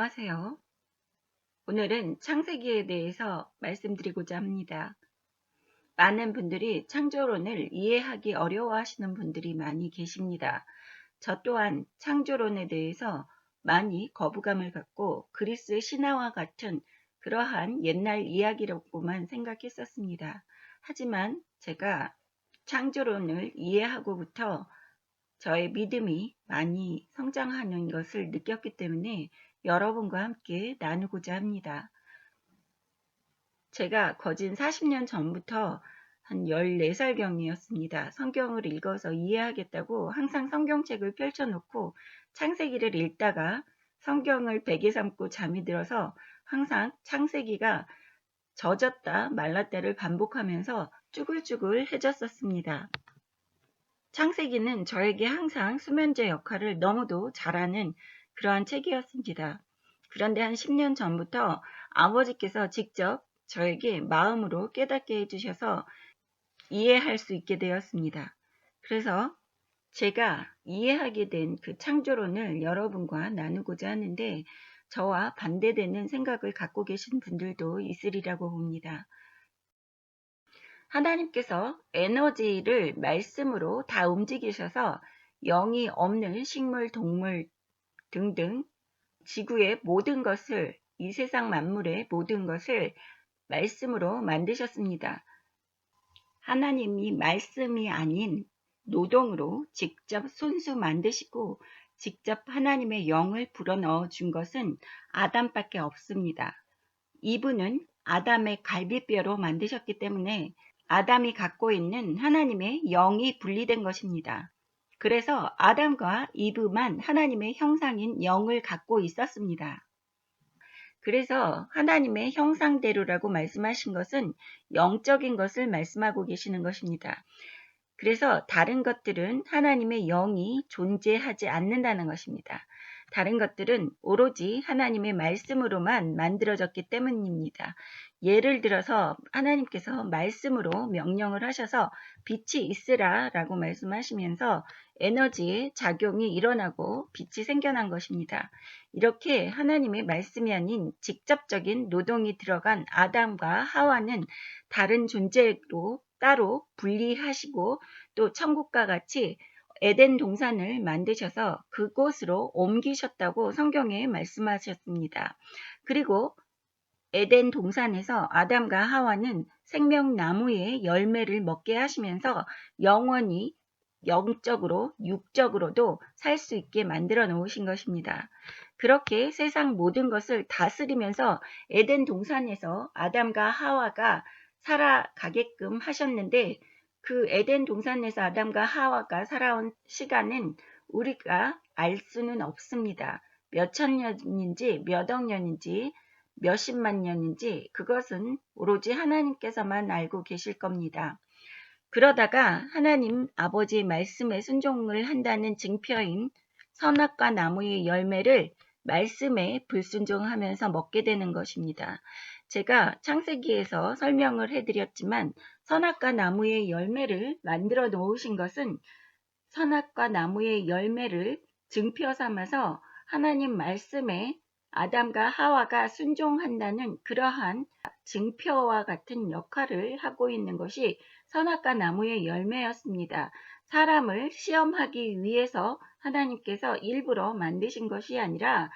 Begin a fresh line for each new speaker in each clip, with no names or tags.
안녕하세요. 오늘은 창세기에 대해서 말씀드리고자 합니다. 많은 분들이 창조론을 이해하기 어려워하시는 분들이 많이 계십니다. 저 또한 창조론에 대해서 많이 거부감을 갖고 그리스 신화와 같은 그러한 옛날 이야기라고만 생각했었습니다. 하지만 제가 창조론을 이해하고부터 저의 믿음이 많이 성장하는 것을 느꼈기 때문에 여러분과 함께 나누고자 합니다. 제가 거진 40년 전부터 한 14살경이었습니다. 성경을 읽어서 이해하겠다고 항상 성경책을 펼쳐놓고 창세기를 읽다가 성경을 베개 삼고 잠이 들어서 항상 창세기가 젖었다 말랐다를 반복하면서 쭈글쭈글해졌었습니다. 창세기는 저에게 항상 수면제 역할을 너무도 잘하는 그러한 책이었습니다. 그런데 한 10년 전부터 아버지께서 직접 저에게 마음으로 깨닫게 해주셔서 이해할 수 있게 되었습니다. 그래서 제가 이해하게 된 그 창조론을 여러분과 나누고자 하는데 저와 반대되는 생각을 갖고 계신 분들도 있으리라고 봅니다. 하나님께서 에너지를 말씀으로 다 움직이셔서 영이 없는 식물, 동물 등등 지구의 모든 것을, 이 세상 만물의 모든 것을 말씀으로 만드셨습니다. 하나님이 말씀이 아닌 노동으로 직접 손수 만드시고 직접 하나님의 영을 불어넣어 준 것은 아담밖에 없습니다. 이분은 아담의 갈비뼈로 만드셨기 때문에 아담이 갖고 있는 하나님의 영이 분리된 것입니다. 그래서 아담과 이브만 하나님의 형상인 영을 갖고 있었습니다. 그래서 하나님의 형상대로라고 말씀하신 것은 영적인 것을 말씀하고 계시는 것입니다. 그래서 다른 것들은 하나님의 영이 존재하지 않는다는 것입니다. 다른 것들은 오로지 하나님의 말씀으로만 만들어졌기 때문입니다. 예를 들어서 하나님께서 말씀으로 명령을 하셔서 빛이 있으라 라고 말씀하시면서 에너지의 작용이 일어나고 빛이 생겨난 것입니다. 이렇게 하나님의 말씀이 아닌 직접적인 노동이 들어간 아담과 하와는 다른 존재로 따로 분리하시고 또 천국과 같이 에덴 동산을 만드셔서 그곳으로 옮기셨다고 성경에 말씀하셨습니다. 그리고 에덴 동산에서 아담과 하와는 생명나무의 열매를 먹게 하시면서 영원히 영적으로 육적으로도 살 수 있게 만들어 놓으신 것입니다. 그렇게 세상 모든 것을 다스리면서 에덴 동산에서 아담과 하와가 살아가게끔 하셨는데 그 에덴 동산에서 아담과 하와가 살아온 시간은 우리가 알 수는 없습니다. 몇천 년인지 몇 억 년인지 몇십만 년인지 그것은 오로지 하나님께서만 알고 계실 겁니다. 그러다가 하나님 아버지의 말씀에 순종을 한다는 증표인 선악과 나무의 열매를 말씀에 불순종하면서 먹게 되는 것입니다. 제가 창세기에서 설명을 해드렸지만 선악과 나무의 열매를 만들어 놓으신 것은 선악과 나무의 열매를 증표 삼아서 하나님 말씀에 아담과 하와가 순종한다는 그러한 증표와 같은 역할을 하고 있는 것이 선악과 나무의 열매였습니다. 사람을 시험하기 위해서 하나님께서 일부러 만드신 것이 아니라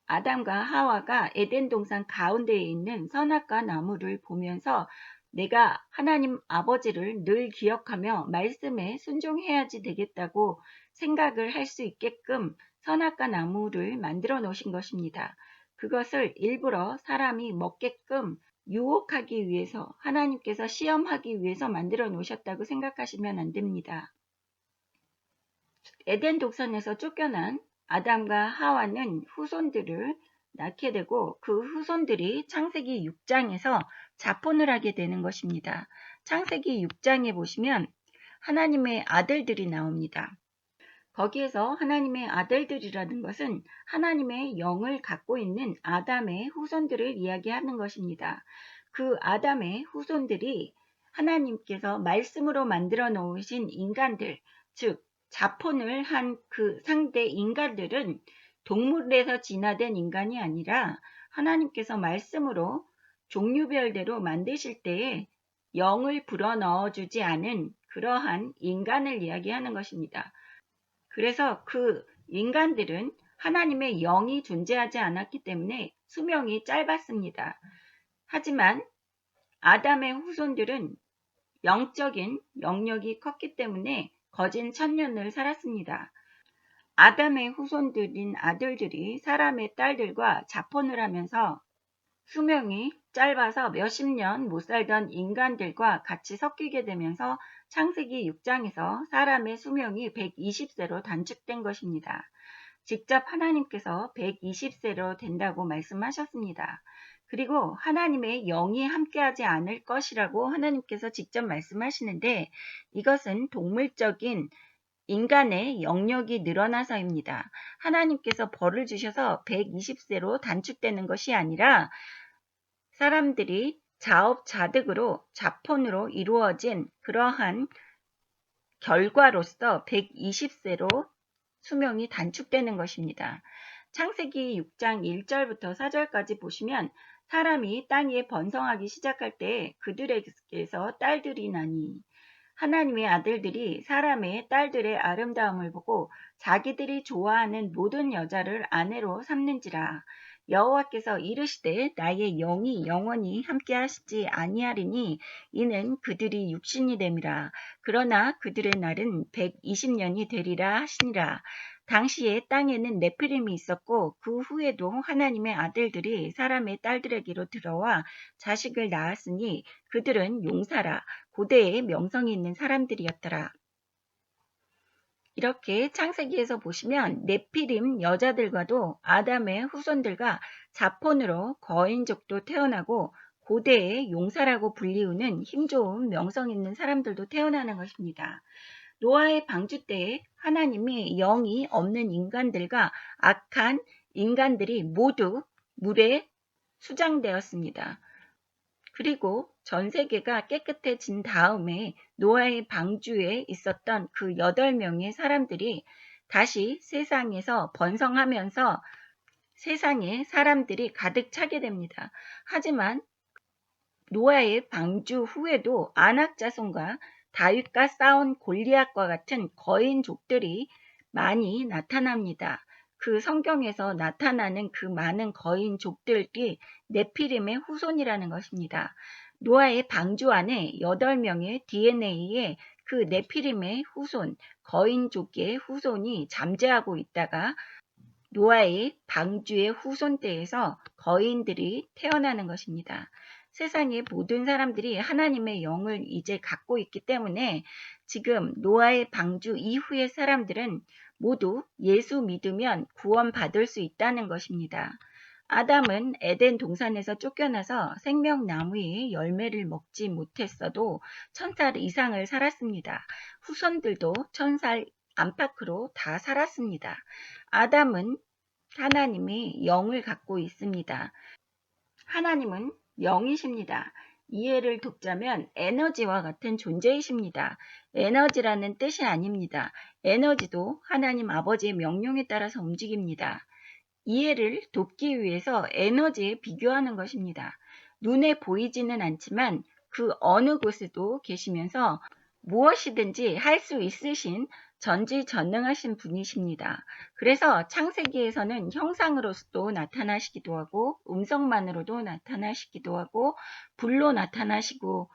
아담과 하와가 에덴 동산 가운데에 있는 선악과 나무를 보면서 내가 하나님 아버지를 늘 기억하며 말씀에 순종해야지 되겠다고 생각을 할 수 있게끔 선악과 나무를 만들어 놓으신 것입니다. 그것을 일부러 사람이 먹게끔 유혹하기 위해서 하나님께서 시험하기 위해서 만들어 놓으셨다고 생각하시면 안 됩니다. 에덴 동산에서 쫓겨난 아담과 하와는 후손들을 낳게 되고 그 후손들이 창세기 6장에서 자폰을 하게 되는 것입니다. 창세기 6장에 보시면 하나님의 아들들이 나옵니다. 거기에서 하나님의 아들들이라는 것은 하나님의 영을 갖고 있는 아담의 후손들을 이야기하는 것입니다. 그 아담의 후손들이 하나님께서 말씀으로 만들어 놓으신 인간들, 즉 자폰을 한 그 상대 인간들은 동물에서 진화된 인간이 아니라 하나님께서 말씀으로 종류별대로 만드실 때에 영을 불어넣어 주지 않은 그러한 인간을 이야기하는 것입니다. 그래서 그 인간들은 하나님의 영이 존재하지 않았기 때문에 수명이 짧았습니다. 하지만 아담의 후손들은 영적인 영역이 컸기 때문에 거진 1000년을 살았습니다. 아담의 후손들인 아들들이 사람의 딸들과 자폰을 하면서 수명이 짧아서 몇십 년 못 살던 인간들과 같이 섞이게 되면서 창세기 6장에서 사람의 수명이 120세로 단축된 것입니다. 직접 하나님께서 120세로 된다고 말씀하셨습니다. 그리고 하나님의 영이 함께하지 않을 것이라고 하나님께서 직접 말씀하시는데 이것은 동물적인 인간의 영역이 늘어나서입니다. 하나님께서 벌을 주셔서 120세로 단축되는 것이 아니라 사람들이 자업자득으로 자폰으로 이루어진 그러한 결과로서 120세로 수명이 단축되는 것입니다. 창세기 6장 1절부터 4절까지 보시면 사람이 땅 위에 번성하기 시작할 때 그들에게서 딸들이 나니 하나님의 아들들이 사람의 딸들의 아름다움을 보고 자기들이 좋아하는 모든 여자를 아내로 삼는지라. 여호와께서 이르시되 나의 영이 영원히 함께 하시지 아니하리니 이는 그들이 육신이 됨이라. 그러나 그들의 날은 120년이 되리라 하시니라. 당시에 땅에는 네피림이 있었고 그 후에도 하나님의 아들들이 사람의 딸들에게로 들어와 자식을 낳았으니 그들은 용사라 고대에 명성이 있는 사람들이었더라. 이렇게 창세기에서 보시면 네피림 여자들과도 아담의 후손들과 자폰으로 거인족도 태어나고 고대의 용사라고 불리우는 힘 좋은 명성 있는 사람들도 태어나는 것입니다. 노아의 방주 때에 하나님이 영이 없는 인간들과 악한 인간들이 모두 물에 수장되었습니다. 그리고 전 세계가 깨끗해진 다음에 노아의 방주에 있었던 그 8명의 사람들이 다시 세상에서 번성하면서 세상에 사람들이 가득 차게 됩니다. 하지만 노아의 방주 후에도 아낙 자손과 다윗과 싸운 골리앗과 같은 거인족들이 많이 나타납니다. 그 성경에서 나타나는 그 많은 거인족들이 네피림의 후손이라는 것입니다. 노아의 방주 안에 8명의 DNA에 그 네피림의 후손, 거인족의 후손이 잠재하고 있다가 노아의 방주의 후손 때에서 거인들이 태어나는 것입니다. 세상의 모든 사람들이 하나님의 영을 이제 갖고 있기 때문에 지금 노아의 방주 이후의 사람들은 모두 예수 믿으면 구원받을 수 있다는 것입니다. 아담은 에덴 동산에서 쫓겨나서 생명나무의 열매를 먹지 못했어도 1000살 이상을 살았습니다. 후손들도 1000살 안팎으로 다 살았습니다. 아담은 하나님의 영을 갖고 있습니다. 하나님은 영이십니다. 이해를 돕자면 에너지와 같은 존재이십니다. 에너지라는 뜻이 아닙니다. 에너지도 하나님 아버지의 명령에 따라서 움직입니다. 이해를 돕기 위해서 에너지에 비교하는 것입니다. 눈에 보이지는 않지만 그 어느 곳에도 계시면서 무엇이든지 할 수 있으신 전지전능하신 분이십니다. 그래서 창세기에서는 형상으로서도 나타나시기도 하고 음성만으로도 나타나시기도 하고 불로 나타나시고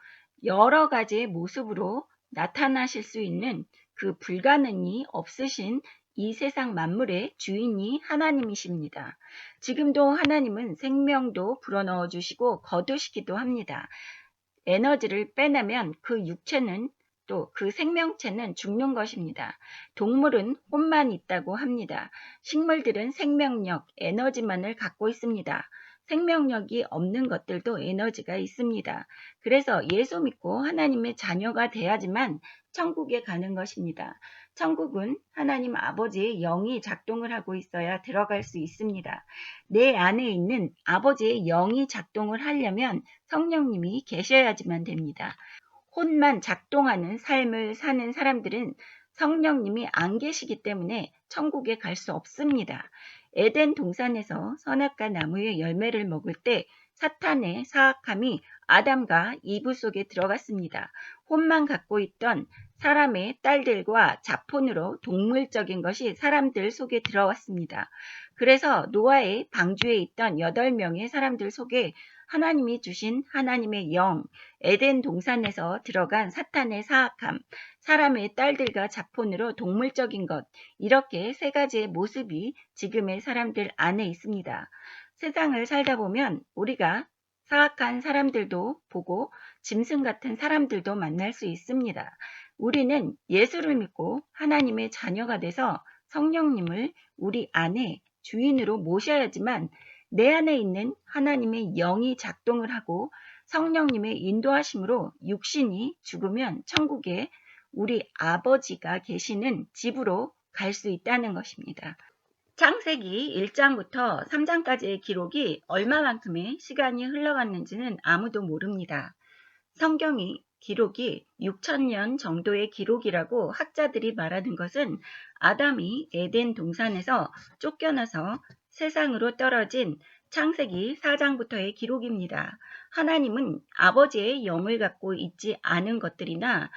여러 가지의 모습으로 나타나실 수 있는 그 불가능이 없으신 이 세상 만물의 주인이 하나님이십니다. 지금도 하나님은 생명도 불어넣어 주시고 거두시기도 합니다. 에너지를 빼내면 그 육체는 또 그 생명체는 죽는 것입니다. 동물은 혼만 있다고 합니다. 식물들은 생명력, 에너지만을 갖고 있습니다. 생명력이 없는 것들도 에너지가 있습니다. 그래서 예수 믿고 하나님의 자녀가 돼야지만 천국에 가는 것입니다. 천국은 하나님 아버지의 영이 작동을 하고 있어야 들어갈 수 있습니다. 내 안에 있는 아버지의 영이 작동을 하려면 성령님이 계셔야지만 됩니다. 혼만 작동하는 삶을 사는 사람들은 성령님이 안 계시기 때문에 천국에 갈 수 없습니다. 에덴 동산에서 선악과 나무의 열매를 먹을 때 사탄의 사악함이 아담과 이브 속에 들어갔습니다. 혼만 갖고 있던 사람의 딸들과 자폰으로 동물적인 것이 사람들 속에 들어왔습니다. 그래서 노아의 방주에 있던 8명의 사람들 속에 하나님이 주신 하나님의 영, 에덴 동산에서 들어간 사탄의 사악함, 사람의 딸들과 자폰으로 동물적인 것, 이렇게 세 가지의 모습이 지금의 사람들 안에 있습니다. 세상을 살다 보면 우리가 사악한 사람들도 보고 짐승 같은 사람들도 만날 수 있습니다. 우리는 예수를 믿고 하나님의 자녀가 돼서 성령님을 우리 안에 주인으로 모셔야지만 내 안에 있는 하나님의 영이 작동을 하고 성령님의 인도하심으로 육신이 죽으면 천국에 우리 아버지가 계시는 집으로 갈 수 있다는 것입니다. 창세기 1장부터 3장까지의 기록이 얼마만큼의 시간이 흘러갔는지는 아무도 모릅니다. 성경이 기록이 6,000년 정도의 기록이라고 학자들이 말하는 것은 아담이 에덴 동산에서 쫓겨나서 세상으로 떨어진 창세기 4장부터의 기록입니다. 하나님은 아버지의 영을 갖고 있지 않은 것들이나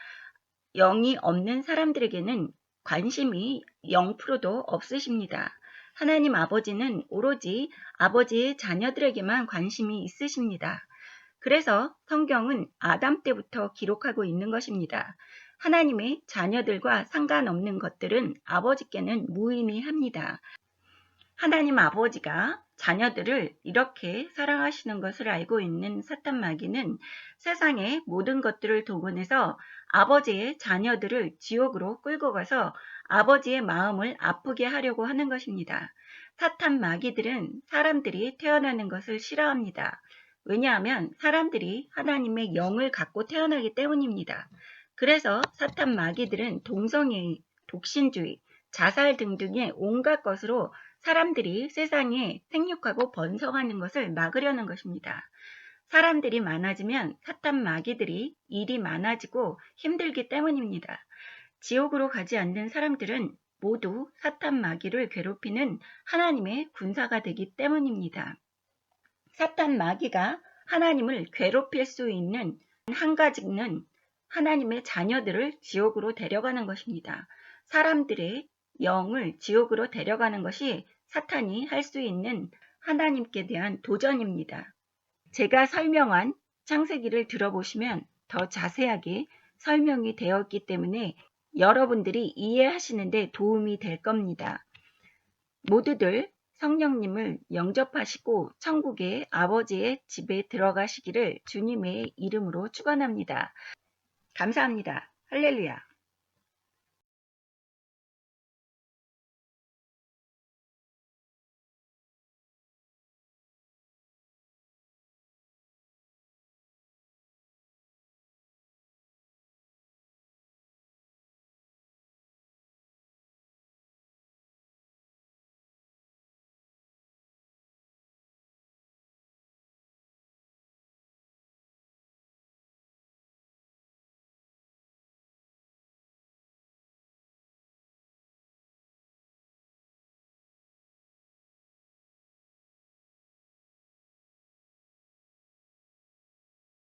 영이 없는 사람들에게는 관심이 0%도 없으십니다. 하나님 아버지는 오로지 아버지의 자녀들에게만 관심이 있으십니다. 그래서 성경은 아담 때부터 기록하고 있는 것입니다. 하나님의 자녀들과 상관없는 것들은 아버지께는 무의미합니다. 하나님 아버지가 자녀들을 이렇게 사랑하시는 것을 알고 있는 사탄 마귀는 세상의 모든 것들을 동원해서 아버지의 자녀들을 지옥으로 끌고 가서 아버지의 마음을 아프게 하려고 하는 것입니다. 사탄 마귀들은 사람들이 태어나는 것을 싫어합니다. 왜냐하면 사람들이 하나님의 영을 갖고 태어나기 때문입니다. 그래서 사탄 마귀들은 동성애, 독신주의, 자살 등등의 온갖 것으로 사람들이 세상에 생육하고 번성하는 것을 막으려는 것입니다. 사람들이 많아지면 사탄 마귀들이 일이 많아지고 힘들기 때문입니다. 지옥으로 가지 않는 사람들은 모두 사탄 마귀를 괴롭히는 하나님의 군사가 되기 때문입니다. 사탄 마귀가 하나님을 괴롭힐 수 있는 한 가지는 하나님의 자녀들을 지옥으로 데려가는 것입니다. 사람들의 영을 지옥으로 데려가는 것이 사탄이 할 수 있는 하나님께 대한 도전입니다. 제가 설명한 창세기를 들어보시면 더 자세하게 설명이 되었기 때문에 여러분들이 이해하시는데 도움이 될 겁니다. 모두들 성령님을 영접하시고 천국의 아버지의 집에 들어가시기를 주님의 이름으로 축원합니다. 감사합니다. 할렐루야.